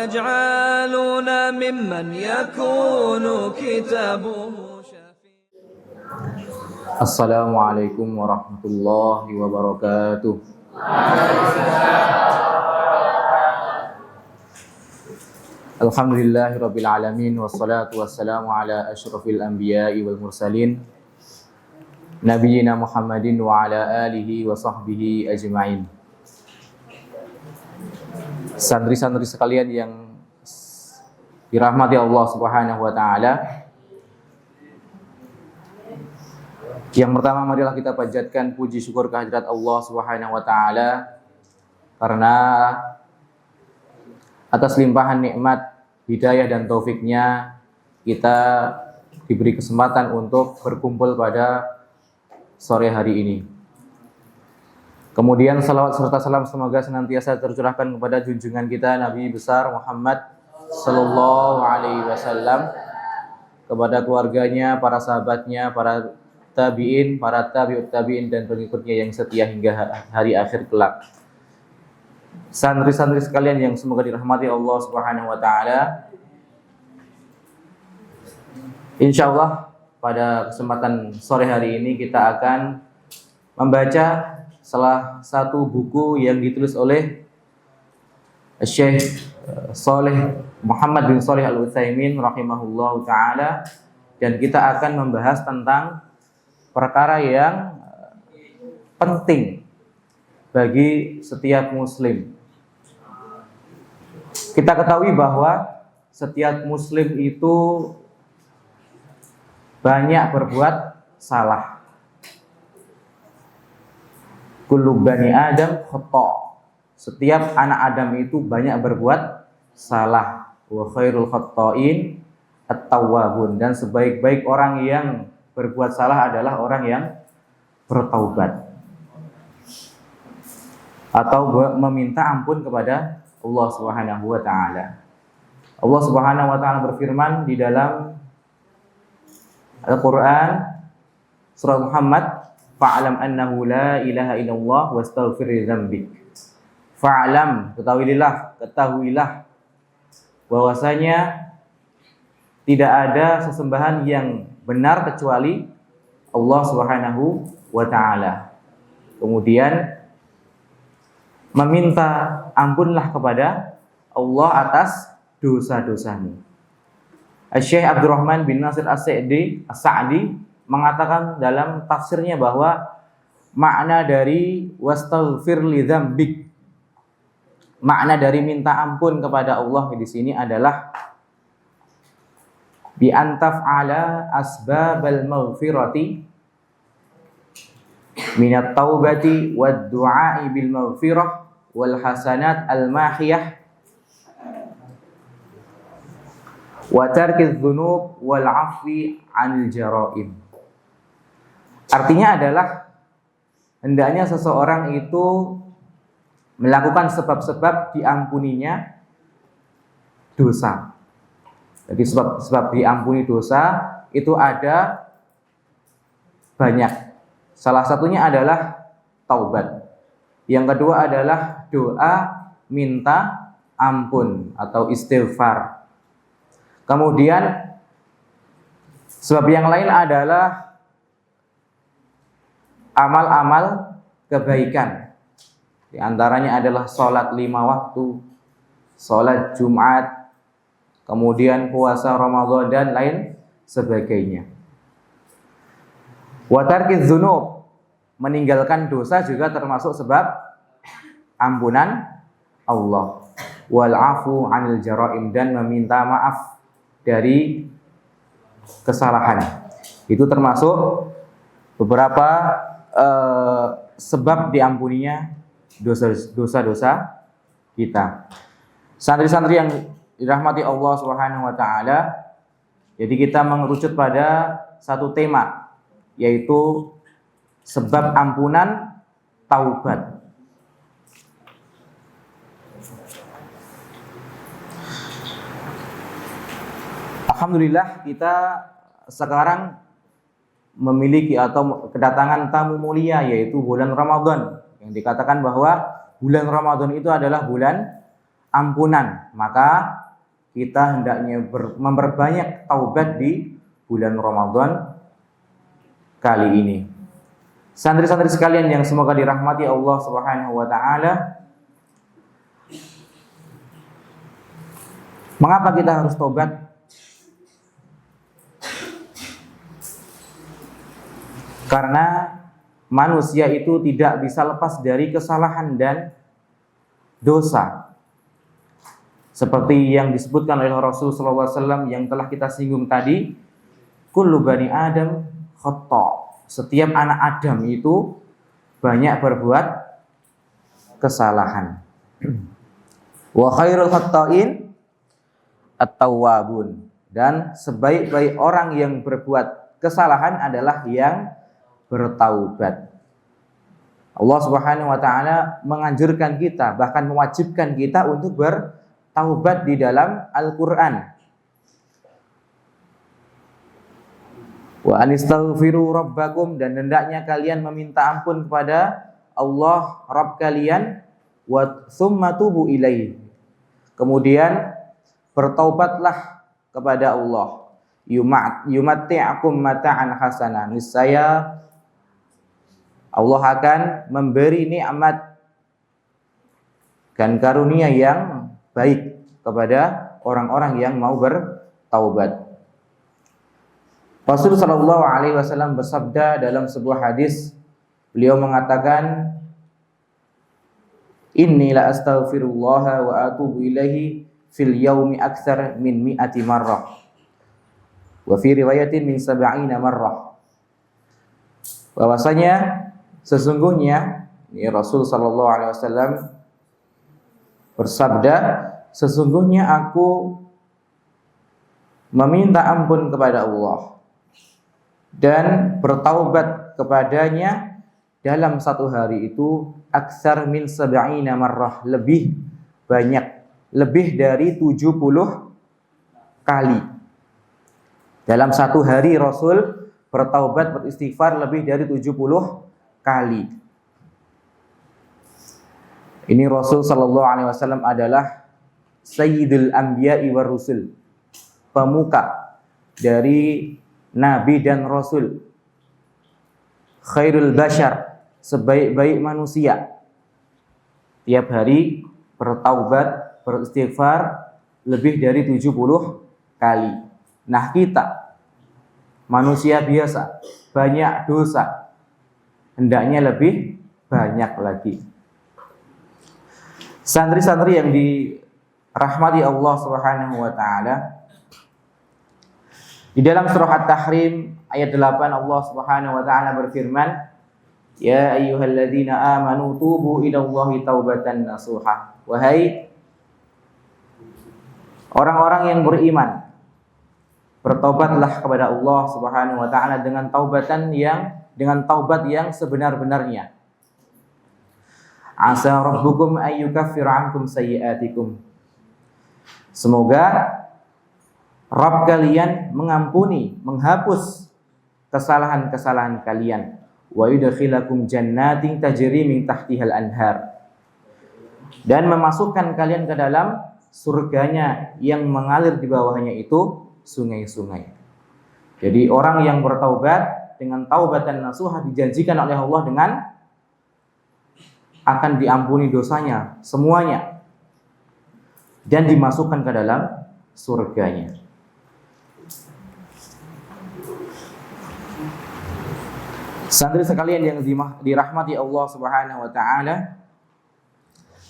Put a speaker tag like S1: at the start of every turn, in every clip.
S1: يجعلون ممن يكون كتابه
S2: Assalamualaikum warahmatullahi wabarakatuh. Alhamdulillahirabbil alamin wassalatu wassalamu ala asyrafil anbiya'i wal mursalin nabiyina Muhammadin wa ala alihi wa sahbihi ajma'in. Santri-santri sekalian yang dirahmati Allah Subhanahu wa taala, yang pertama marilah kita panjatkan puji syukur kehadirat Allah Subhanahu wa taala karena atas limpahan nikmat, hidayah dan taufiknya kita diberi kesempatan untuk berkumpul pada sore hari ini. Kemudian salawat serta salam semoga senantiasa tercurahkan kepada junjungan kita Nabi besar Muhammad sallallahu alaihi wasallam, kepada keluarganya, para sahabatnya, para tabi'in, para tabi'ut tabi'in dan pengikutnya yang setia hingga hari akhir kelak. Santri-santri sekalian yang semoga dirahmati Allah Subhanahu wa taala, insyaallah pada kesempatan sore hari ini kita akan membaca salah satu buku yang ditulis oleh Syekh Shalih Muhammad bin Shalih Al-Utsaimin rahimahullahu taala, dan kita akan membahas tentang perkara yang penting bagi setiap muslim. Kita ketahui bahwa setiap muslim itu banyak berbuat salah. Kullu bani Adam khata'. Setiap anak Adam itu banyak berbuat salah. Wa khairul khata'in at-tawwabun. Dan sebaik-baik orang yang berbuat salah adalah orang yang bertaubat atau meminta ampun kepada Allah Subhanahu wa taala. Allah Subhanahu wa taala berfirman di dalam Al-Qur'an surah Muhammad, fa'lam annahu la ilaha illallah wastaghfir li dzambik. Fa'lam, ketahuilah bahwasanya tidak ada sesembahan yang benar kecuali Allah Subhanahu wa taala. Kemudian meminta ampunlah kepada Allah atas dosa-dosamu. Syekh Abdurrahman bin Nasir As-Sa'di mengatakan dalam tafsirnya bahwa makna dari wastaghfir li dzambik, makna dari minta ampun kepada Allah di sini adalah bi antaf'ala asbabal maghfirati minat taubati wad du'a'i bil maghfirah wal hasanat al mahiyah wa tarkiz dzunub wal 'afwi 'anil jaraim. Artinya adalah hendaknya seseorang itu melakukan sebab-sebab diampuninya dosa. Jadi sebab diampuni dosa itu ada banyak. Salah satunya adalah taubat. Yang kedua adalah doa minta ampun atau istighfar. Kemudian sebab yang lain adalah amal-amal kebaikan. Di antaranya adalah sholat 5 waktu, sholat Jumat, kemudian puasa Ramadan dan lain sebagainya. Wa tarkiz dzunub, meninggalkan dosa juga termasuk sebab ampunan Allah. Wal 'afu 'anil jaraim, dan meminta maaf dari kesalahan. Itu termasuk beberapa sebab diampuninya dosa-dosa kita. Santri-santri yang dirahmati Allah Subhanahu wa taala, jadi kita mengerucut pada satu tema, yaitu sebab ampunan taubat. Alhamdulillah kita sekarang memiliki atau kedatangan tamu mulia, yaitu bulan Ramadan. Yang dikatakan bahwa bulan Ramadan itu adalah bulan ampunan, maka kita hendaknya memperbanyak taubat di bulan Ramadan kali ini. Santri-santri sekalian yang semoga dirahmati Allah Subhanahu wa taala, mengapa kita harus taubat? Karena manusia itu tidak bisa lepas dari kesalahan dan dosa. Seperti yang disebutkan oleh Rasul sallallahu alaihi wasallam yang telah kita singgung tadi, kullu bani Adam khata'. Setiap anak Adam itu banyak berbuat kesalahan. Wa khairul khata'in at-tawwabun. Dan sebaik-baik orang yang berbuat kesalahan adalah yang bertaubat. Allah Subhanahu wa taala menganjurkan kita, bahkan mewajibkan kita untuk bertaubat di dalam Al-Qur'an. Wa anistaghfiru rabbakum, dan hendaknya kalian meminta ampun kepada Allah Rabb kalian, wa tsumma tubu ilaihi. Kemudian bertaubatlah kepada Allah. Yumatti'akum mata'an hasanah. Niscaya Allah akan memberi nikmat dan karunia yang baik kepada orang-orang yang mau bertaubat. Rasul sallallahu alaihi wasallam bersabda dalam sebuah hadis, beliau mengatakan, "Inni la astaghfirullah wa atubu ilaihi fil yaumi aktsar min mi'ati marrah." Wa fi riwayatin min sab'ina marrah. Bahwasanya sesungguhnya Rasul sallallahu alaihi wasallam bersabda, sesungguhnya aku meminta ampun kepada Allah dan bertaubat kepadanya dalam satu hari itu aksar min sab'ina marrah, lebih banyak, lebih dari 70 kali. Dalam satu hari Rasul bertaubat, beristighfar lebih dari 70 kali. Ini Rasul sallallahu alaihi wasallam adalah sayyidul anbiya'i war rusul, pemuka dari nabi dan rasul, khairul bashar, sebaik-baik manusia. Tiap hari bertaubat, beristighfar lebih dari 70 kali. Nah, kita manusia biasa, banyak dosa, hendaknya lebih banyak lagi. Santri-santri yang dirahmati Allah Subhanahu wa taala, di dalam surah At-Tahrim ayat 8 Allah Subhanahu wa taala berfirman, "Ya ayyuhalladzina amanu tubu ilallahi taubatan nasuha." Wahai orang-orang yang beriman, bertobatlah kepada Allah Subhanahu wa taala dengan taubat yang sebenar-benarnya. Asa rabbukum ayyukaffira ankum sayyi'atikum. Semoga Rabb kalian mengampuni, menghapus kesalahan-kesalahan kalian. Wa yudkhilakum jannatin tajri min tahtihal anhar. Dan memasukkan kalian ke dalam surganya yang mengalir di bawahnya itu sungai-sungai. Jadi orang yang bertaubat dengan taubatan nasuha dijanjikan oleh Allah dengan akan diampuni dosanya semuanya dan dimasukkan ke dalam surganya. Santri sekalian yang dirahmati Allah Subhanahu wa taala,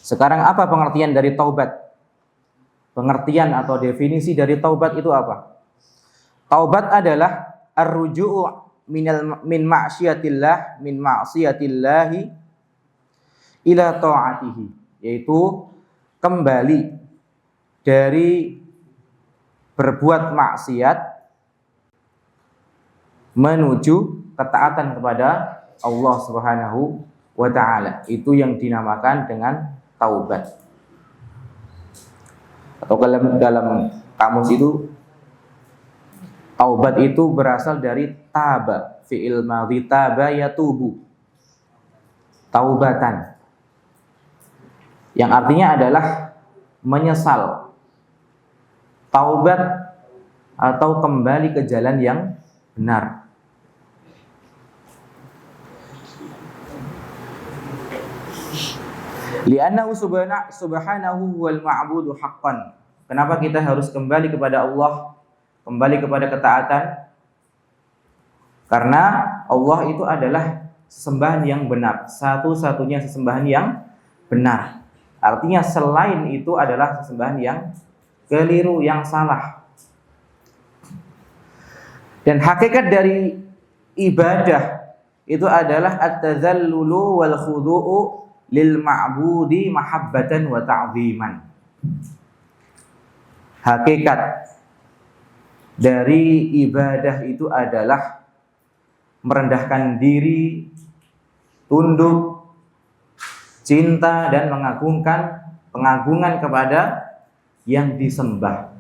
S2: sekarang apa pengertian dari taubat? Pengertian atau definisi dari taubat itu apa? Taubat adalah ar-ruju'u min ma'siyatillah ila ta'atihi, yaitu kembali dari berbuat maksiat menuju ketaatan kepada Allah Subhanahu wa taala. Itu yang dinamakan dengan taubat. Atau dalam kamus itu taubat itu berasal dari taba, fi'il madhi taba yatubu. Taubatan. Yang artinya adalah menyesal, taubat atau kembali ke jalan yang benar. Li'annahu subhanahu wal ma'budu haqqan. Kenapa kita harus kembali kepada Allah, kembali kepada ketaatan? Karena Allah itu adalah sesembahan yang benar, satu-satunya sesembahan yang benar. Artinya selain itu adalah sesembahan yang keliru, yang salah. Dan hakikat dari ibadah itu adalah at-tazallulu wal khudu'u lil ma'budi mahabbatan wa ta'ziman. Hakikat dari ibadah itu adalah merendahkan diri, tunduk, cinta dan pengagungan kepada yang disembah.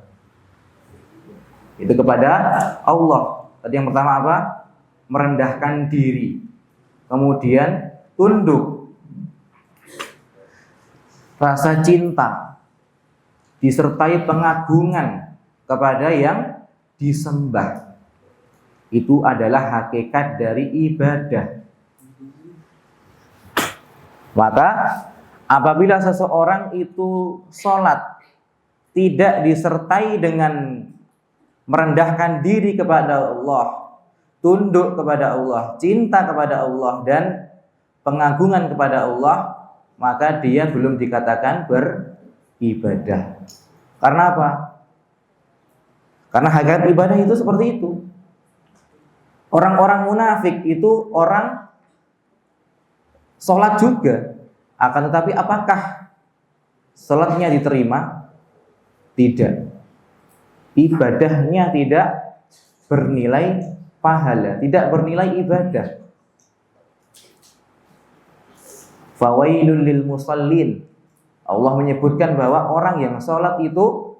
S2: Itu kepada Allah. Tadi yang pertama apa? Merendahkan diri. Kemudian tunduk. Rasa cinta disertai pengagungan kepada yang disembah. Itu adalah hakikat dari ibadah. Maka apabila seseorang itu sholat tidak disertai dengan merendahkan diri kepada Allah, tunduk kepada Allah, cinta kepada Allah, dan pengagungan kepada Allah, maka dia belum dikatakan beribadah. Karena apa? Karena hakikat ibadah itu seperti itu. Orang-orang munafik itu orang sholat juga, akan tetapi apakah sholatnya diterima? Tidak. Ibadahnya tidak bernilai pahala, tidak bernilai ibadah. Fawailul lil musallin. Allah menyebutkan bahwa orang yang sholat itu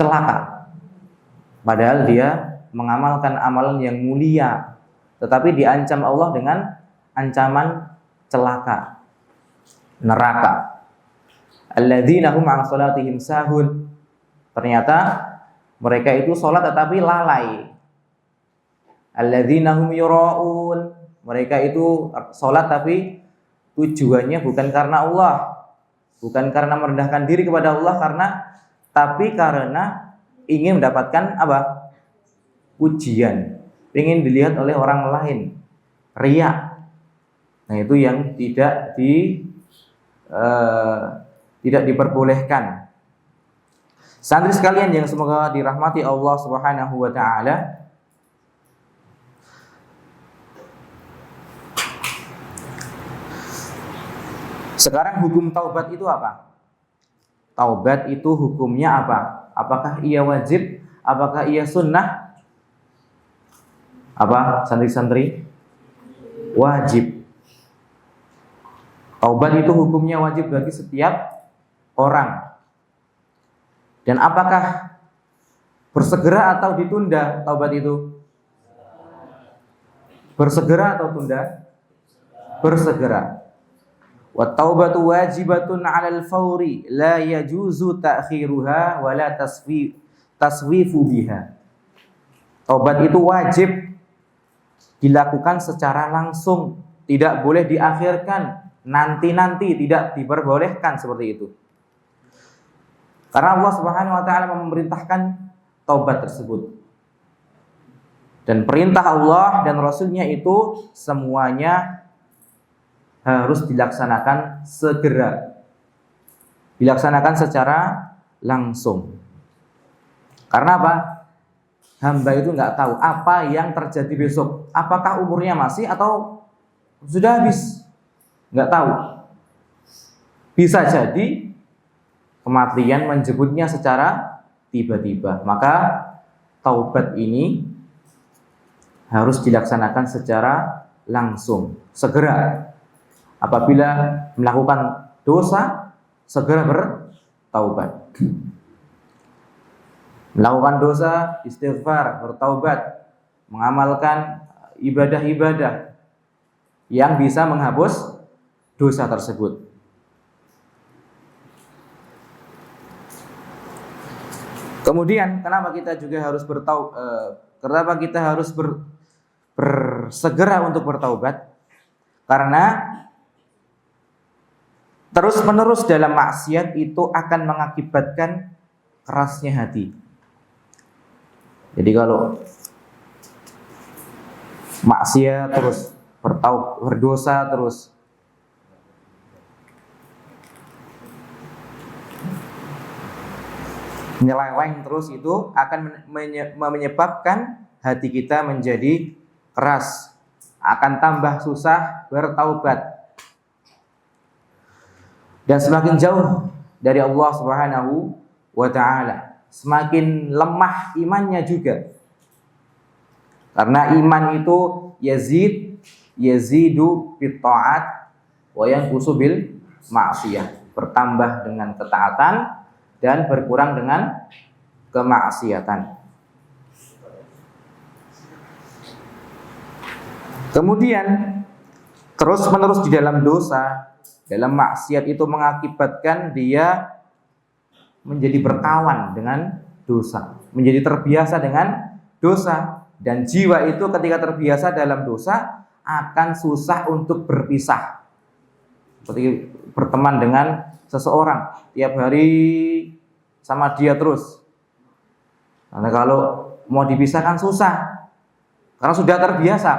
S2: celaka, padahal dia mengamalkan amalan yang mulia, tetapi diancam Allah dengan ancaman celaka, neraka. Alladzina hum 'an salatihim sahun. Ternyata mereka itu sholat tetapi lalai. Alladzina hum yura'un. Mereka itu sholat tapi tujuannya bukan karena Allah, bukan karena merendahkan diri kepada Allah, tapi karena ingin mendapatkan apa? Pujian, ingin dilihat oleh orang lain, riya. Nah, itu yang tidak diperbolehkan. Santri sekalian yang semoga dirahmati Allah Subhanahu wa taala, sekarang hukum taubat itu apa? Taubat itu hukumnya apa? Apakah ia wajib? Apakah ia sunnah? Apa santri-santri? Wajib. Taubat itu hukumnya wajib bagi setiap orang. Dan apakah bersegera atau ditunda taubat itu? Bersegera atau tunda? Bersegera. Wa taubatu wajibatun 'alal fawri la yajuzu ta'khiruha wa la taswifu biha. Taubat itu wajib dilakukan secara langsung, tidak boleh diakhirkan, nanti-nanti, tidak diperbolehkan seperti itu. Karena Allah Subhanahu wa taala memerintahkan taubat tersebut. Dan perintah Allah dan Rasulnya itu semuanya harus dilaksanakan segera, dilaksanakan secara langsung. Karena apa? Hamba itu nggak tahu apa yang terjadi besok. Apakah umurnya masih atau sudah habis? Nggak tahu. Bisa jadi kematian menjemputnya secara tiba-tiba. Maka taubat ini harus dilaksanakan secara langsung, segera. Apabila melakukan dosa, segera bertaubat. Melakukan dosa, istighfar, bertaubat, mengamalkan ibadah-ibadah yang bisa menghapus dosa tersebut. Kemudian kenapa kita juga harus kenapa kita harus bersegera untuk bertaubat? Karena terus-menerus dalam maksiat itu akan mengakibatkan kerasnya hati. Jadi kalau maksiat terus berdosa terus, nyeleweng terus, itu akan menyebabkan hati kita menjadi keras, akan tambah susah bertaubat. Dan semakin jauh dari Allah Subhanahu wa ta'ala, semakin lemah imannya juga. Karena iman itu yazidu bit ta'at wa yanqusu bil ma'siyah, bertambah dengan ketaatan dan berkurang dengan kemaksiatan. Kemudian terus-menerus di dalam dosa, dalam maksiat itu mengakibatkan dia menjadi berkawan dengan dosa, menjadi terbiasa dengan dosa. Dan jiwa itu ketika terbiasa dalam dosa akan susah untuk berpisah. Seperti berteman dengan seseorang, tiap hari sama dia terus. Karena kalau mau dipisahkan susah, karena sudah terbiasa.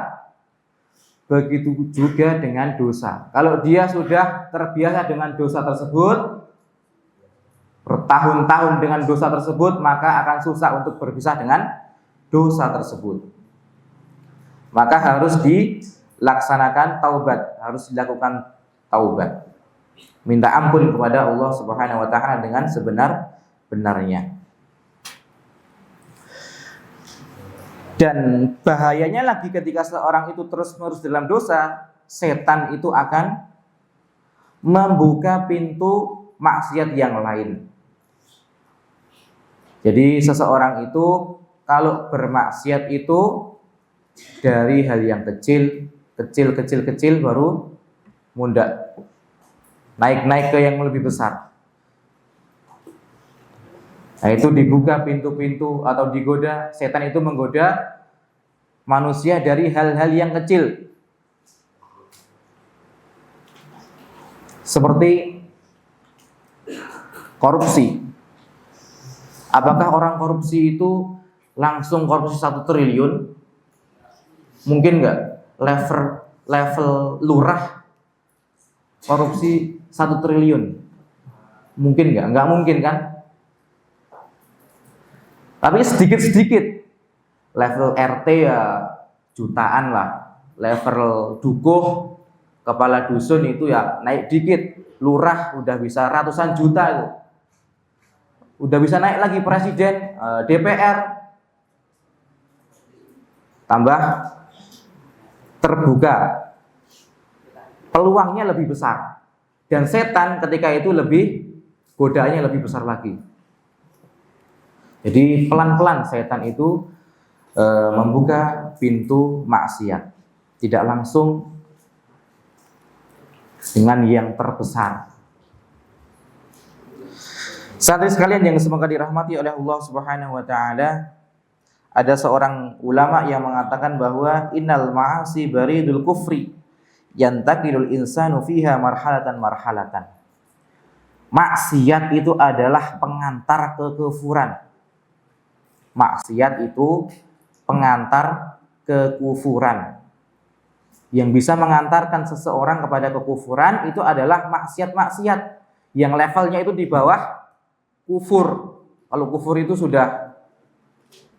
S2: Begitu juga dengan dosa. Kalau dia sudah terbiasa dengan dosa tersebut, bertahun-tahun dengan dosa tersebut, maka akan susah untuk berpisah dengan dosa tersebut. Maka harus dilaksanakan taubat, harus dilakukan taubat. Minta ampun kepada Allah Subhanahu wa ta'ala dengan sebenar-benarnya. Dan bahayanya lagi ketika seorang itu terus-menerus dalam dosa, setan itu akan membuka pintu maksiat yang lain. Jadi seseorang itu kalau bermaksiat itu dari hal yang kecil baru mundak, naik ke yang lebih besar. Nah, itu dibuka pintu-pintu atau digoda, setan itu menggoda manusia dari hal-hal yang kecil. Seperti korupsi. Apakah orang korupsi itu langsung korupsi 1 triliun? Mungkin enggak? Level lurah korupsi 1 triliun. Mungkin enggak? Enggak mungkin kan? Tapi sedikit-sedikit. Level RT ya jutaan lah. Level dukuh, kepala dusun itu ya naik dikit. Lurah udah bisa ratusan juta itu. Udah bisa naik lagi presiden, DPR. Tambah terbuka. Peluangnya lebih besar. Dan setan ketika itu godaannya lebih besar lagi. Jadi pelan-pelan setan itu membuka pintu maksiat, tidak langsung dengan yang terbesar. Saudara sekalian yang semoga dirahmati oleh Allah Subhanahu wa ta'ala, ada seorang ulama yang mengatakan bahwa innal ma'asi baridul kufri yantakilul insanu fiha marhalatan. Maksiat itu adalah pengantar kekufuran. Maksiat itu pengantar kekufuran. Yang bisa mengantarkan seseorang kepada kekufuran itu adalah maksiat-maksiat yang levelnya itu di bawah kufur. Kalau kufur itu sudah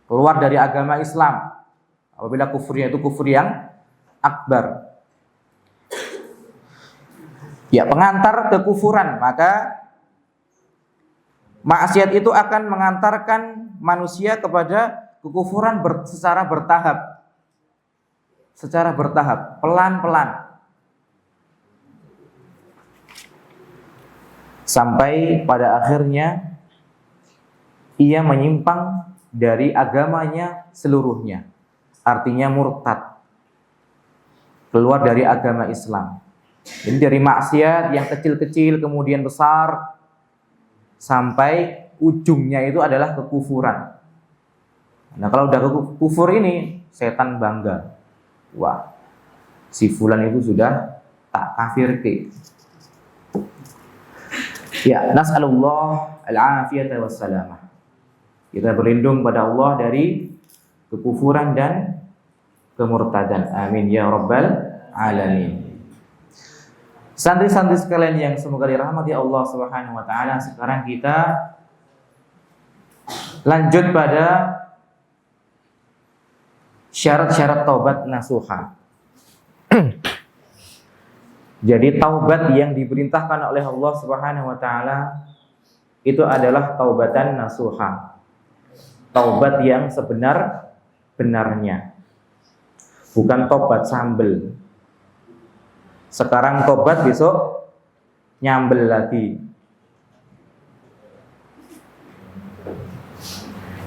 S2: keluar dari agama Islam. Apabila kufurnya itu kufur yang akbar, ya pengantar kekufuran, maka maksiat itu akan mengantarkan manusia kepada kekufuran secara bertahap, pelan-pelan, sampai pada akhirnya ia menyimpang dari agamanya seluruhnya, artinya murtad, keluar dari agama Islam. Jadi dari maksiat yang kecil-kecil kemudian besar sampai ujungnya itu adalah kekufuran. Nah, kalau udah kufur ini, setan bangga. Wah, si fulan itu sudah tak kafir ke. Ya, nas'alullah al-afiyata wassalamah. Kita berlindung pada Allah dari kekufuran dan kemurtadan. Amin ya rabbal alamin. Santri-santri sekalian yang semoga dirahmati Allah Subhanahu wa taala, sekarang kita lanjut pada syarat-syarat taubat nasuha. Jadi taubat yang diperintahkan oleh Allah Subhanahu wa taala itu adalah taubatan nasuha. Taubat yang sebenar-benarnya. Bukan tobat sambel. Sekarang tobat, besok nyambel lagi.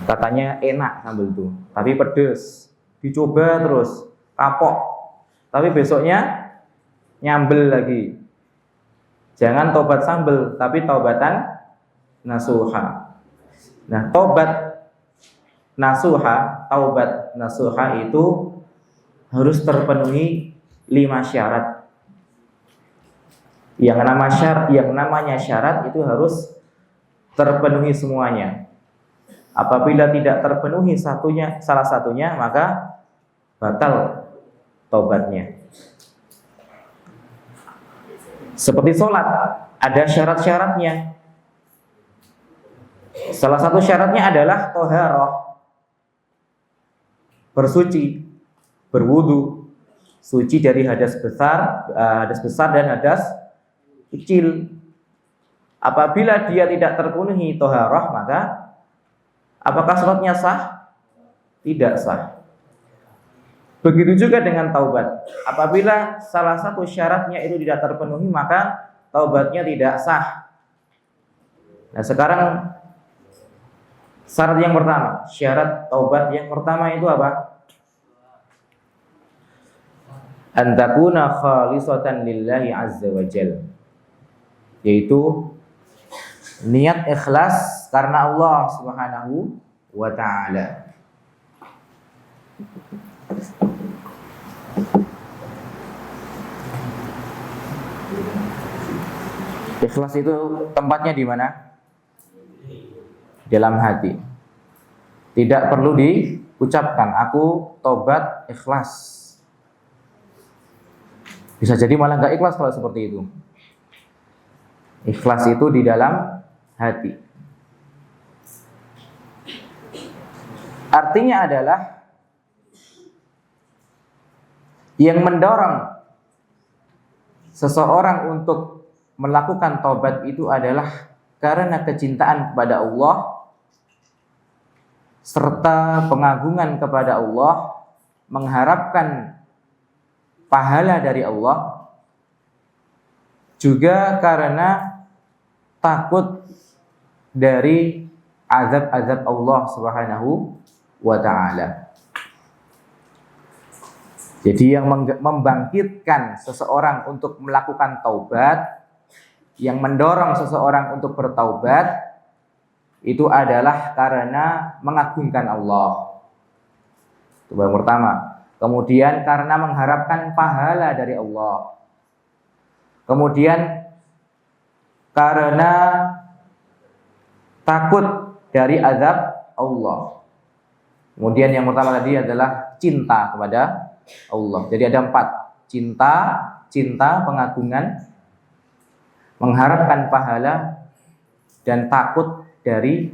S2: Katanya enak sambel itu, tapi pedes. Dicoba terus, kapok. Tapi besoknya nyambel lagi. Jangan tobat sambel, tapi taubatan nasuha. Nah, taubat nasuha itu harus terpenuhi 5 syarat. Yang namanya syarat itu harus terpenuhi semuanya. Apabila tidak terpenuhi salah satunya, maka batal taubatnya. Seperti sholat, ada syarat-syaratnya. Salah satu syaratnya adalah toharoh, bersuci, berwudu, suci dari hadas besar dan hadas kecil. Apabila dia tidak terpenuhi toharoh, maka apakah sholatnya sah? Tidak sah. Begitu juga dengan taubat. Apabila salah satu syaratnya itu tidak terpenuhi, maka taubatnya tidak sah. Nah, sekarang syarat yang pertama, syarat taubat yang pertama itu apa? An takuna khalisatan lillahi azza wa jalla. Yaitu niat ikhlas karena Allah Subhanahu wa taala. Ikhlas itu tempatnya di mana? Dalam hati. Tidak perlu diucapkan, aku tobat ikhlas. Bisa jadi malah nggak ikhlas kalau seperti itu. Ikhlas itu di dalam hati. Artinya adalah yang mendorong seseorang untuk melakukan taubat itu adalah karena kecintaan kepada Allah serta pengagungan kepada Allah, mengharapkan pahala dari Allah, juga karena takut dari azab-azab Allah Subhanahu wa taala. Jadi yang membangkitkan seseorang untuk melakukan taubat, yang mendorong seseorang untuk bertaubat, itu adalah karena mengagungkan Allah. Itu yang pertama. Kemudian karena mengharapkan pahala dari Allah. Kemudian karena takut dari azab Allah. Kemudian yang pertama tadi adalah cinta kepada Allah. Jadi ada 4. Cinta, pengagungan, mengharapkan pahala, dan takut dari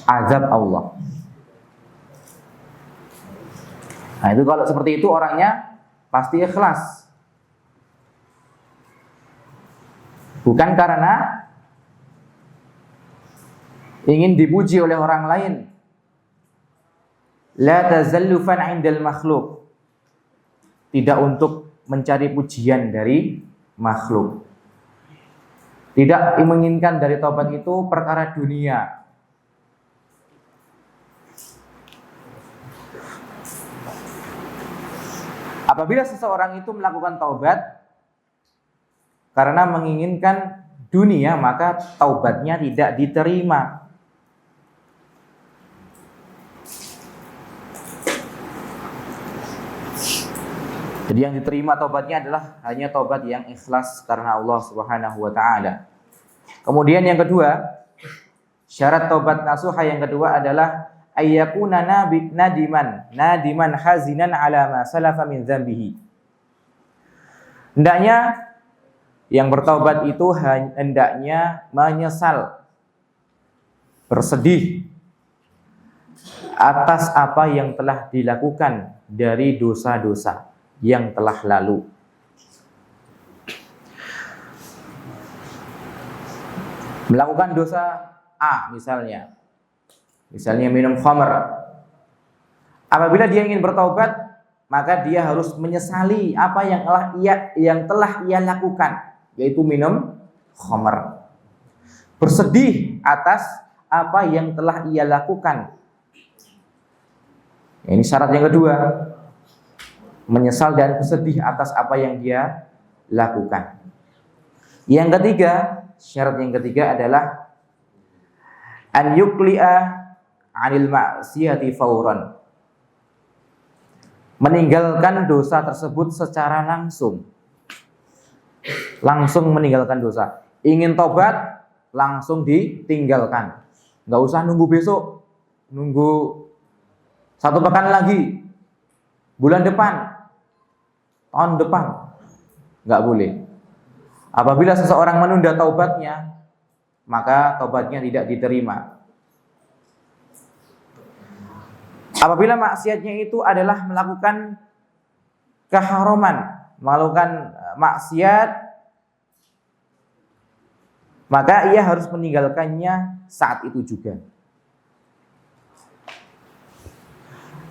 S2: azab Allah. Nah, itu kalau seperti itu orangnya pasti ikhlas. Bukan karena ingin dipuji oleh orang lain. La tazallufan 'indal makhluk. Tidak untuk mencari pujian dari makhluk. Tidak menginginkan dari taubat itu perkara dunia. Apabila seseorang itu melakukan taubat karena menginginkan dunia, maka taubatnya tidak diterima. Jadi yang diterima taubatnya adalah hanya taubat yang ikhlas karena Allah Subhanahu wa taala. Kemudian yang kedua, syarat taubat nasuha yang kedua adalah ayyakuna nadiman hazinan ala ma salafa min dzambihi. Hendaknya yang bertaubat itu hendaknya menyesal, bersedih atas apa yang telah dilakukan dari dosa-dosa yang telah lalu. Melakukan dosa A misalnya minum khamr. Apabila dia ingin bertaubat, maka dia harus menyesali apa yang telah ia lakukan, yaitu minum khamr. Bersedih atas apa yang telah ia lakukan. Ini syarat yang kedua. Menyesal dan bersedih atas apa yang dia lakukan. Yang ketiga, syarat yang ketiga adalah an yuqli'a 'anil ma'siyati fauran. Meninggalkan dosa tersebut secara langsung. Langsung meninggalkan dosa. Ingin tobat, langsung ditinggalkan. Enggak usah nunggu besok, nunggu 1 pekan lagi, bulan depan, tahun depan. Enggak boleh. Apabila seseorang menunda taubatnya, maka taubatnya tidak diterima. Apabila maksiatnya itu adalah melakukan keharaman, melakukan maksiat, maka ia harus meninggalkannya saat itu juga.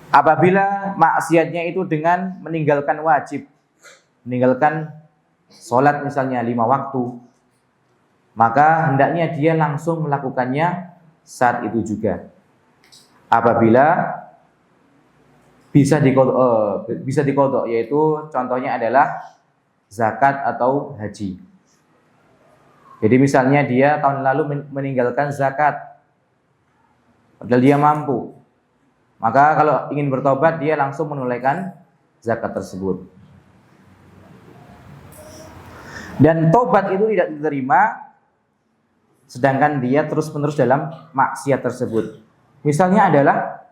S2: Apabila maksiatnya itu dengan meninggalkan wajib, meninggalkan sholat misalnya 5 waktu, maka hendaknya dia langsung melakukannya saat itu juga. Apabila bisa diqadha, yaitu contohnya adalah zakat atau haji. Jadi misalnya dia tahun lalu meninggalkan zakat, padahal dia mampu, maka kalau ingin bertobat dia langsung menunaikan zakat tersebut. Dan tobat itu tidak diterima sedangkan dia terus-menerus dalam maksiat tersebut. Misalnya adalah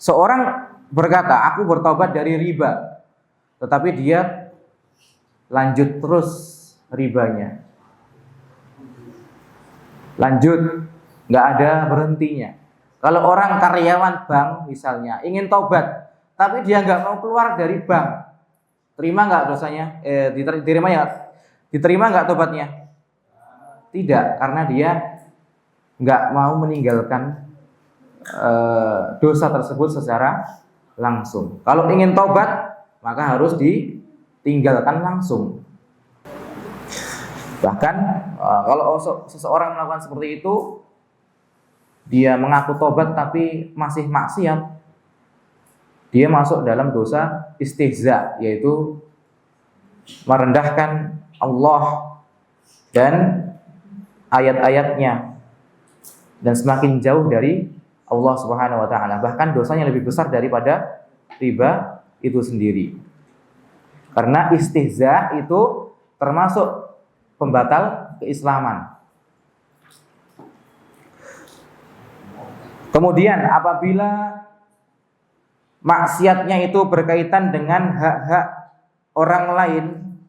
S2: seorang berkata, aku bertobat dari riba, tetapi dia lanjut terus ribanya. Lanjut, nggak ada berhentinya. Kalau orang karyawan bank misalnya ingin tobat, tapi dia nggak mau keluar dari bank, terima nggak dosanya? Diterima nggak tobatnya? Tidak, karena dia nggak mau meninggalkan dosa tersebut secara langsung. Kalau ingin tobat, maka harus ditinggalkan langsung. Bahkan kalau seseorang melakukan seperti itu, dia mengaku tobat tapi masih maksiat, dia masuk dalam dosa istihza, yaitu merendahkan Allah dan ayat-ayatnya dan semakin jauh dari Allah Subhanahu wa taala. Bahkan dosanya lebih besar daripada riba itu sendiri. Karena istihza itu termasuk pembatal keislaman. Kemudian apabila maksiatnya itu berkaitan dengan hak-hak orang lain,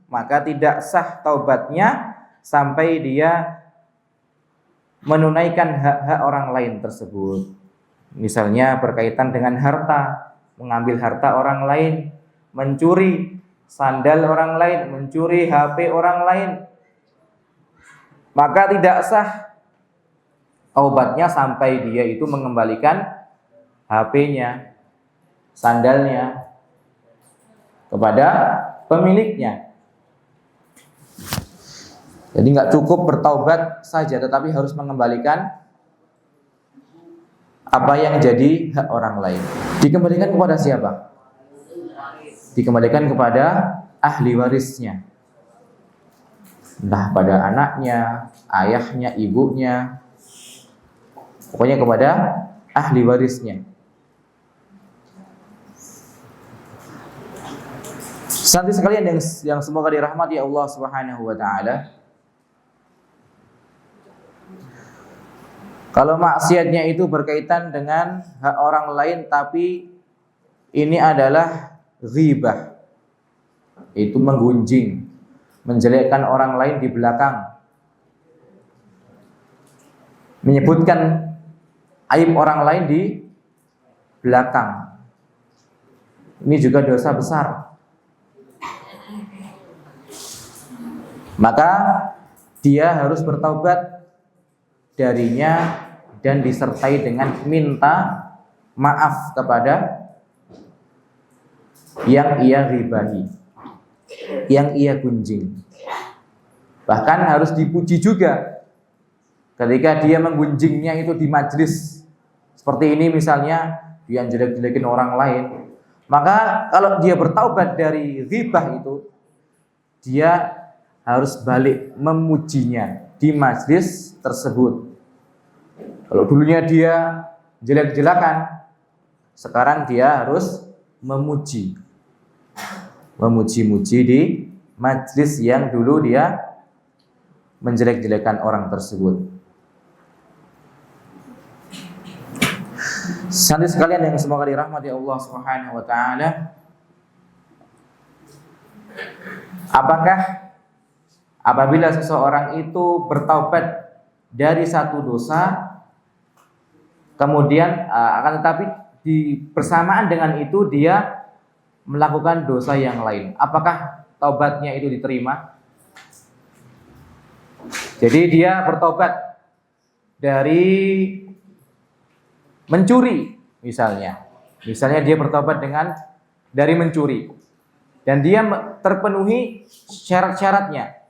S2: maka tidak sah taubatnya sampai dia menunaikan hak-hak orang lain tersebut. Misalnya berkaitan dengan harta, mengambil harta orang lain, mencuri sandal orang lain, mencuri HP orang lain, maka tidak sah taubatnya sampai dia itu mengembalikan HP-nya, sandalnya kepada pemiliknya. Jadi nggak cukup bertaubat saja, tetapi harus mengembalikan apa yang jadi hak orang lain. Dikembalikan kepada siapa? Dikembalikan kepada ahli warisnya. entah pada anaknya, ayahnya, ibunya, pokoknya kepada ahli warisnya. Santri sekalian yang semoga dirahmati Allah Subhanahu wa taala, kalau maksiatnya itu berkaitan dengan hak orang lain tapi ini adalah ghibah, itu menggunjing, menjelekkan orang lain di belakang, menyebutkan aib orang lain di belakang, ini juga dosa besar. Maka dia harus bertaubat darinya dan disertai dengan minta maaf kepada yang ia ribahi, yang ia gunjing. Bahkan harus dipuji juga ketika dia menggunjingnya itu di majelis seperti ini, misalnya dia jelek-jelekin orang lain. Maka kalau dia bertaubat dari ghibah itu, dia harus balik memujinya di majelis tersebut. Kalau dulunya dia jelek-jelekan, sekarang dia harus memuji-muji di majelis yang dulu dia menjelek-jelekan orang tersebut. Santri sekalian yang semoga dirahmati Allah Subhanahu wa taala, apakah apabila seseorang itu bertaubat dari satu dosa, kemudian akan tetapi bersamaan dengan itu dia melakukan dosa yang lain, apakah taubatnya itu diterima? Jadi dia bertobat dari mencuri misalnya dia bertobat dari mencuri dan dia terpenuhi syarat-syaratnya.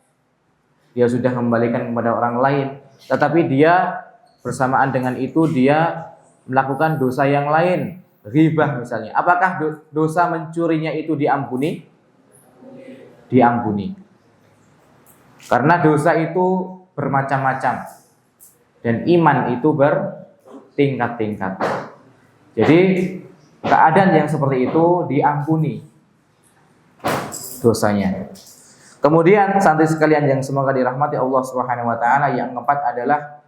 S2: Dia sudah mengembalikan kepada orang lain, tetapi dia bersamaan dengan itu dia melakukan dosa yang lain, ghibah misalnya. Apakah dosa mencurinya itu diampuni? Diampuni. Karena dosa itu bermacam-macam dan iman itu bertingkat-tingkat. Jadi keadaan yang seperti itu diampuni dosanya. Kemudian santri sekalian yang semoga dirahmati Allah Subhanahu wa taala, yang keempat adalah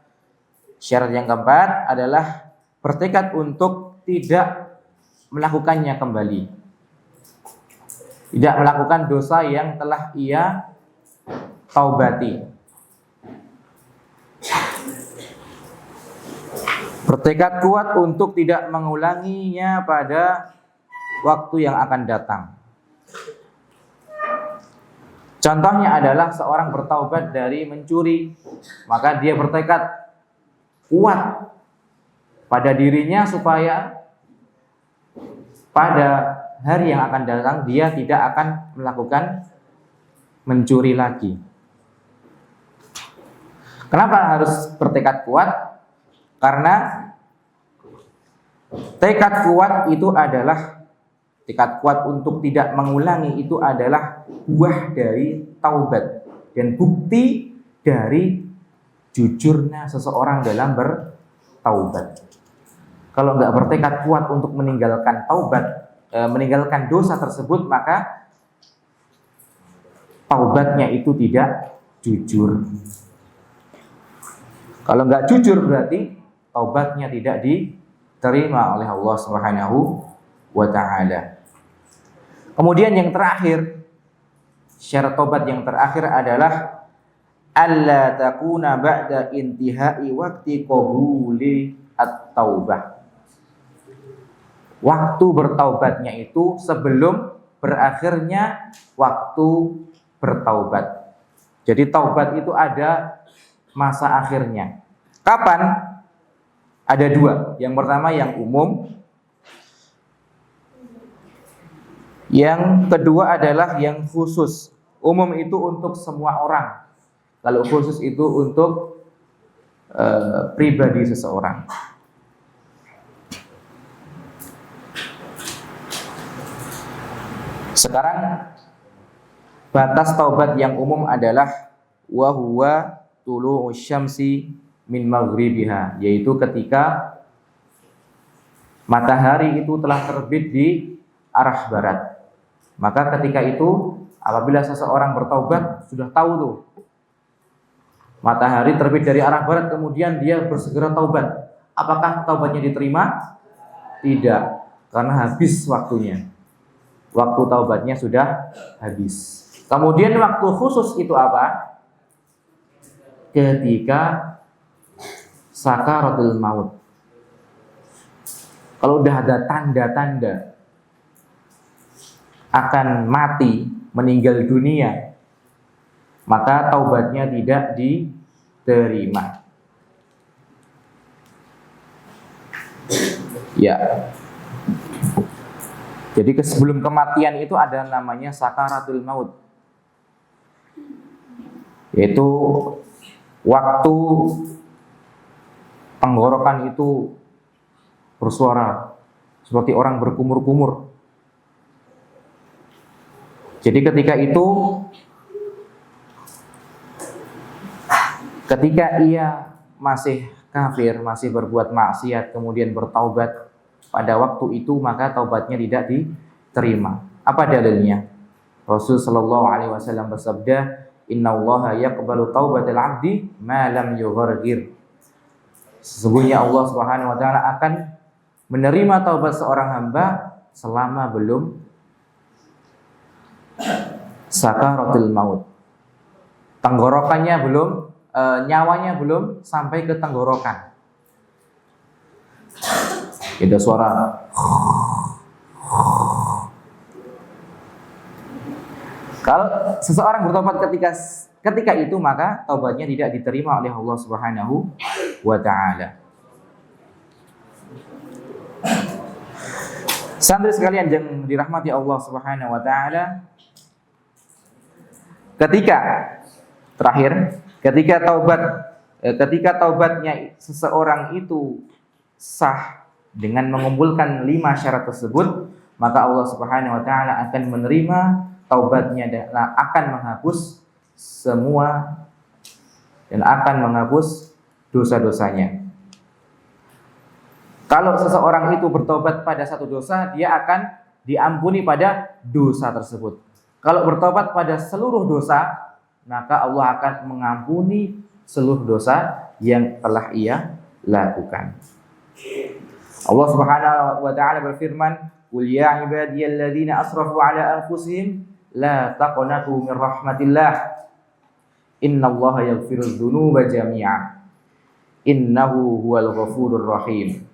S2: syarat yang keempat adalah bertekad untuk tidak melakukannya kembali. Tidak melakukan dosa yang telah ia taubati. Bertekad kuat untuk tidak mengulanginya pada waktu yang akan datang. Contohnya adalah seorang bertaubat dari mencuri, maka dia bertekad kuat pada dirinya supaya pada hari yang akan datang dia tidak akan melakukan mencuri lagi. Kenapa harus bertekad kuat? Karena tekad kuat itu adalah tekad kuat untuk tidak mengulangi, itu adalah buah dari taubat dan bukti dari jujurnya seseorang dalam bertaubat. Kalau nggak bertekad kuat untuk meninggalkan taubat, meninggalkan dosa tersebut, maka taubatnya itu tidak jujur. Kalau nggak jujur berarti taubatnya tidak diterima oleh Allah Subhanahu wa ta'ala. Kemudian yang terakhir, syarat taubat yang terakhir adalah alla takuna ba'da intihai waqti qabuli at-taubah. Waktu bertaubatnya itu sebelum berakhirnya waktu bertaubat. Jadi taubat itu ada masa akhirnya. Kapan? Ada dua. Yang pertama yang umum, yang kedua adalah yang khusus. Umum itu untuk semua orang. Kalau khusus itu untuk pribadi seseorang. Sekarang batas taubat yang umum adalah wa huwa tulu'us syamsi min maghribiha, yaitu ketika matahari itu telah terbit di arah barat. Maka ketika itu apabila seseorang bertaubat, sudah tahu tuh matahari terbit dari arah barat, kemudian dia bersegera taubat. Apakah taubatnya diterima? Tidak, karena habis waktunya. Waktu taubatnya sudah habis. Kemudian waktu khusus itu apa? Ketika sakaratul maut. Kalau udah ada tanda-tanda akan mati, meninggal dunia, maka taubatnya tidak diterima. Ya. Jadi sebelum kematian itu ada namanya sakaratul maut, yaitu waktu tenggorokan itu bersuara seperti orang berkumur-kumur. Jadi ketika itu, ketika ia masih kafir, masih berbuat maksiat, kemudian bertaubat pada waktu itu, maka taubatnya tidak diterima. Apa dalilnya? Rasul sallallahu alaihi wasallam bersabda, "Innallaha yaqbalu taubatal 'abdi ma lam yughargir." Sesungguhnya Allah Subhanahu wa taala akan menerima taubat seorang hamba selama belum sakaratul maut. Tenggorokannya belum, nyawanya belum sampai ke tenggorokan. Ada suara. Kalau seseorang bertobat ketika itu, maka taubatnya tidak diterima oleh Allah Subhanahu wa taala. Santri sekalian yang dirahmati Allah Subhanahu wa taala, ketika taubatnya seseorang itu sah dengan mengumpulkan 5 syarat tersebut, maka Allah Subhanahu wa taala akan menerima taubatnya dan akan menghapus semua dan akan menghapus dosa-dosanya. Kalau seseorang itu bertobat pada satu dosa, dia akan diampuni pada dosa tersebut. Kalau bertobat pada seluruh dosa, maka Allah akan mengampuni seluruh dosa yang telah ia lakukan. Allah Subhanahu wa taala berfirman, "Qul ya ibadiyalladzina asrafu ala anfusihim la taqnatu min rahmatillah. Innallaha yaghfirudz dzunuba jami'a. Innahu huwal ghafurur rahim."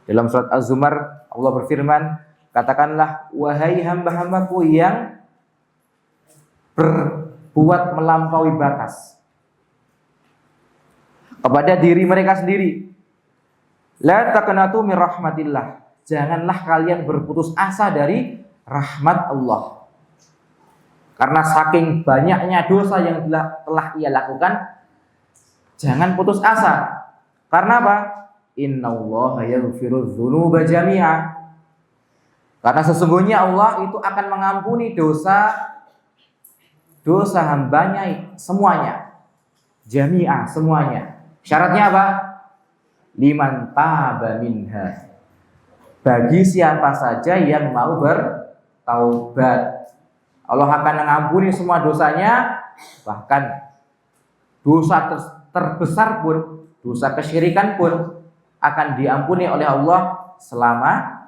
S2: Dalam surat Az-Zumar Allah berfirman, "Katakanlah wahai hamba-hambaku yang berbuat melampaui batas kepada diri mereka sendiri. La taqnatu min rahmatillah. Janganlah kalian berputus asa dari rahmat Allah. Karena saking banyaknya dosa yang telah ia lakukan, jangan putus asa. Karena apa? Innallaha yaghfirudz dzunuba jami'a. Karena sesungguhnya Allah itu akan mengampuni dosa hambanya semuanya. Jami'a, semuanya. Syaratnya apa? Liman taba minha. Bagi siapa saja yang mau bertaubat, Allah akan mengampuni semua dosanya, bahkan dosa terbesar pun, dosa kesyirikan pun akan diampuni oleh Allah selama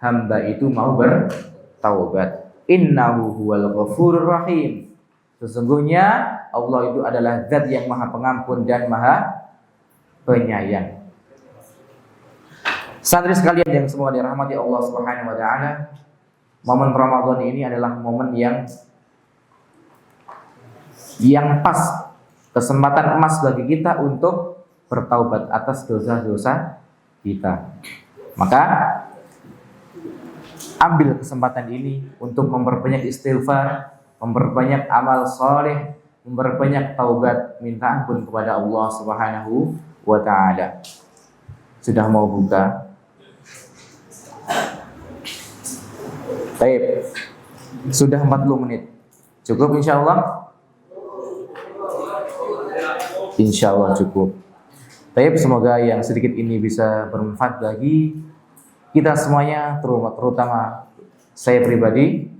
S2: hamba itu mau bertaubat. Innahu huwal ghafurur rahim. Sesungguhnya Allah itu adalah zat yang maha pengampun dan maha penyayang. Santri sekalian yang semua dirahmati Allah Subhanahu wa taala, momen Ramadan ini adalah momen yang pas, kesempatan emas bagi kita untuk bertaubat atas dosa-dosa kita. Maka ambil kesempatan ini untuk memperbanyak istighfar, memperbanyak amal soleh, memperbanyak taubat, minta ampun kepada Allah Subhanahu wa taala. Sudah mau buka? Baik. Sudah 40 menit. Cukup insyaallah? insya Allah cukup. Tapi semoga yang sedikit ini bisa bermanfaat bagi kita semuanya, terutama saya pribadi,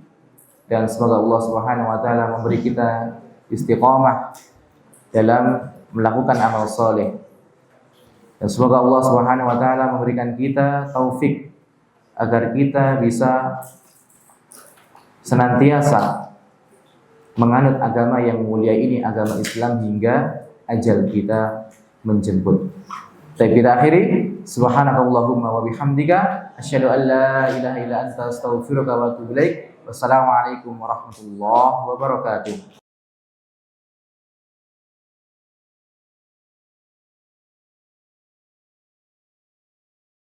S2: dan semoga Allah Subhanahu wa taala memberi kita istiqamah dalam melakukan amal soleh. Dan semoga Allah Subhanahu wa taala memberikan kita taufik agar kita bisa senantiasa menganut agama yang mulia ini, agama Islam, hingga ajal kita menjemput. Tapi kita akhiri, subhanakallahumma wa bihamdika asyhadu an la ilaha illa anta astaghfiruka wa atubu ilaik. Wassalamualaikum warahmatullahi wabarakatuh.